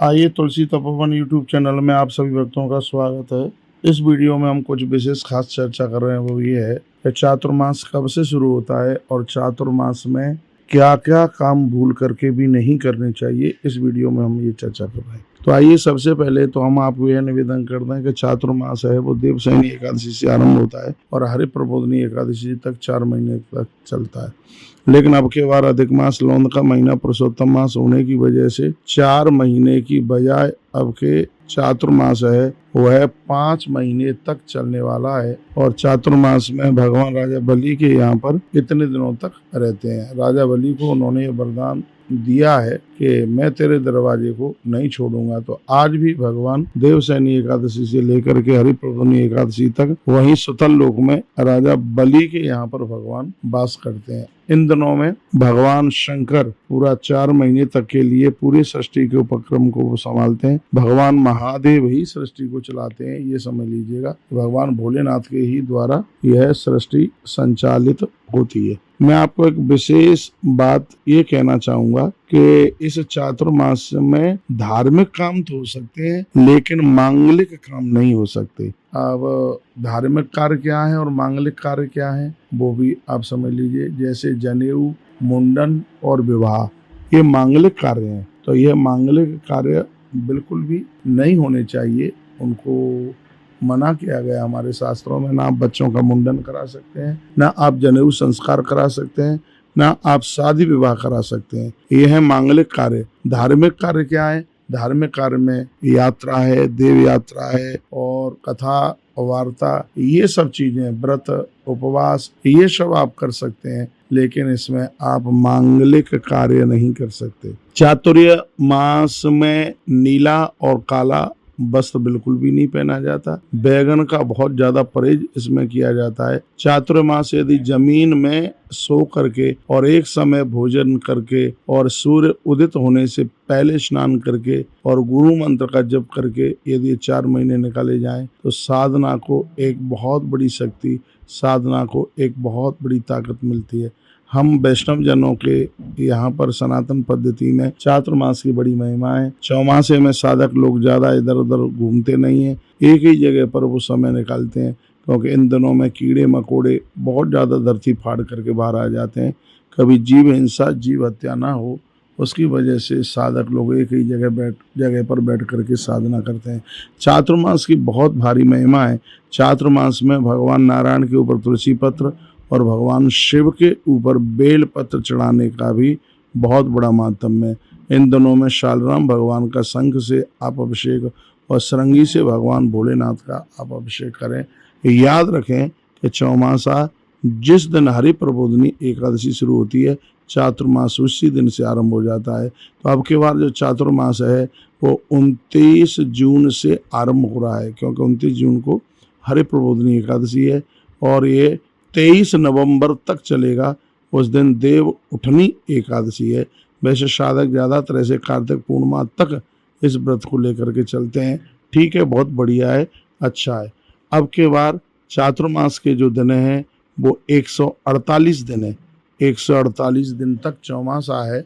आइए तुलसी Tapovan YouTube channel में आप सभी भक्तों का स्वागत है। इस वीडियो में हम कुछ विशेष खास चर्चा कर रहे हैं, वो ये है कि चातुर्मास कब से शुरू होता है और चातुर्मास में क्या क्या काम भूल करके भी नहीं करने चाहिए। इस वीडियो में हम ये चर्चा कर रहे हैं। तो आइए सबसे पहले तो हम आपको यह निवेदन कर दें कि चातुर्मास है वो देवशयनी एकादशी से आरंभ होता है और हरि प्रबोधनी एकादशी तक 4 महीने तक चलता है। लेकिन अब के बार अधिक मास लौंद का महीना पुरुषोत्तम मास होने की वजह से 4 महीने की बजाय अब के चातुर्मास है वह 5 महीने तक चलने वाला है। और चातुर्मास में भगवान राजा बलि के यहाँ पर कितने दिनों तक रहते हैं। राजा बलि को उन्होंने वरदान दिया है कि मैं तेरे दरवाजे को नहीं छोड़ूंगा। तो आज भी भगवान देवशयनी एकादशी से लेकर के हरि प्रबोधनी एकादशी तक वहीं सुतल लोक में राजा बलि के यहाँ पर भगवान वास करते हैं। इन दिनों में भगवान शंकर पूरा 4 महीने तक के लिए पूरे सृष्टि के उपक्रम को संभालते हैं। भगवान महादेव ही सृष्टि को चलाते हैं, ये समझ लीजिएगा। भगवान भोलेनाथ के ही द्वारा यह सृष्टि संचालित होती है। मैं आपको एक विशेष बात ये कहना चाहूंगा कि इस चातुर्मास में धार्मिक काम तो हो सकते हैं लेकिन मांगलिक काम नहीं हो सकते। अब धार्मिक कार्य क्या है और मांगलिक कार्य क्या है वो भी आप समझ लीजिए। जैसे जनेऊ, मुंडन और विवाह ये मांगलिक कार्य हैं, तो यह मांगलिक कार्य बिल्कुल भी नहीं होने चाहिए। उनको मना किया गया हमारे शास्त्रों में। ना आप बच्चों का मुंडन करा सकते हैं, ना आप जनेऊ संस्कार करा सकते हैं, ना आप शादी विवाह करा सकते हैं। यह है मांगलिक कार्य। धार्मिक कार्य क्या है? धार्मिक कार्य में यात्रा है, देव यात्रा है और कथा वार्ता, ये सब चीजें, व्रत उपवास, ये सब आप कर सकते हैं, लेकिन इसमें आप मांगलिक कार्य नहीं कर सकते। चातुर्य मास में नीला और काला वस्त्र बिल्कुल भी नहीं पहना जाता। बैगन का बहुत ज्यादा परहेज इसमें किया जाता है। चातुर्मास यदि जमीन में सो करके और एक समय भोजन करके और सूर्य उदित होने से पहले स्नान करके और गुरु मंत्र का जप करके यदि 4 महीने निकाले जाएं तो साधना को एक बहुत बड़ी शक्ति, साधना को एक बहुत बड़ी ताकत मिलती है। हम वैष्णव जनों के यहाँ पर सनातन पद्धति में चातुर्मास की बड़ी महिमा है। चौमासे में साधक लोग ज्यादा इधर उधर घूमते नहीं हैं, एक ही जगह पर वो समय निकालते हैं, क्योंकि इन दिनों में कीड़े मकोड़े बहुत ज्यादा धरती फाड़ करके बाहर आ जाते हैं। कभी जीव हिंसा, जीव हत्या ना हो, उसकी वजह से साधक लोग एक ही जगह पर बैठ करके साधना करते हैं। चातुर्मास की बहुत भारी महिमा है। चातुर्मास में भगवान नारायण के ऊपर तुलसी पत्र और भगवान शिव के ऊपर बेल पत्र चढ़ाने का भी बहुत बड़ा माहात्म्य है। इन दिनों में शालग्राम भगवान का शंख से आप अभिषेक और सरंगी से भगवान भोलेनाथ का आप अभिषेक करें। याद रखें कि चौमासा जिस दिन हरि प्रबोधनी एकादशी शुरू होती है, चातुर्मास उसी दिन से आरंभ हो जाता है। तो अब के बार जो चातुर्मास है वो 29 जून से आरंभ हो रहा है, क्योंकि 29 जून को हरि प्रबोधनी एकादशी है और ये 23 नवंबर तक चलेगा। उस दिन देव उठनी एकादशी है। वैसे साधक ज़्यादातर ऐसे कार्तिक पूर्णिमा तक इस व्रत को लेकर के चलते हैं। ठीक है, बहुत बढ़िया है, अच्छा है। अब के बार चातुर्मास के जो दिन हैं वो 148 दिन है। 148 दिन तक चौमासा है।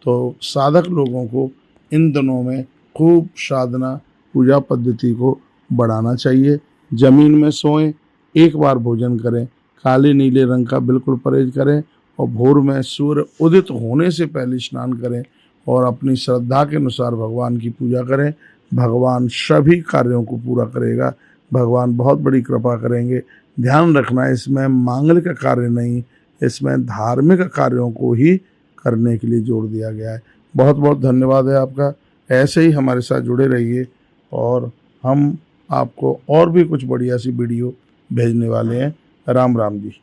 तो साधक लोगों को इन दिनों में खूब साधना पूजा पद्धति को बढ़ाना चाहिए। जमीन में सोएं, एक बार भोजन करें, काले नीले रंग का बिल्कुल परहेज करें और भोर में सूर्य उदित होने से पहले स्नान करें और अपनी श्रद्धा के अनुसार भगवान की पूजा करें। भगवान सभी कार्यों को पूरा करेगा। भगवान बहुत बड़ी कृपा करेंगे। ध्यान रखना, इसमें मांगलिक कार्य नहीं, इसमें धार्मिक कार्यों को ही करने के लिए जोड़ दिया गया है। बहुत बहुत धन्यवाद है आपका। ऐसे ही हमारे साथ जुड़े रहिए और हम आपको और भी कुछ बढ़िया सी वीडियो भेजने वाले हैं। राम राम जी।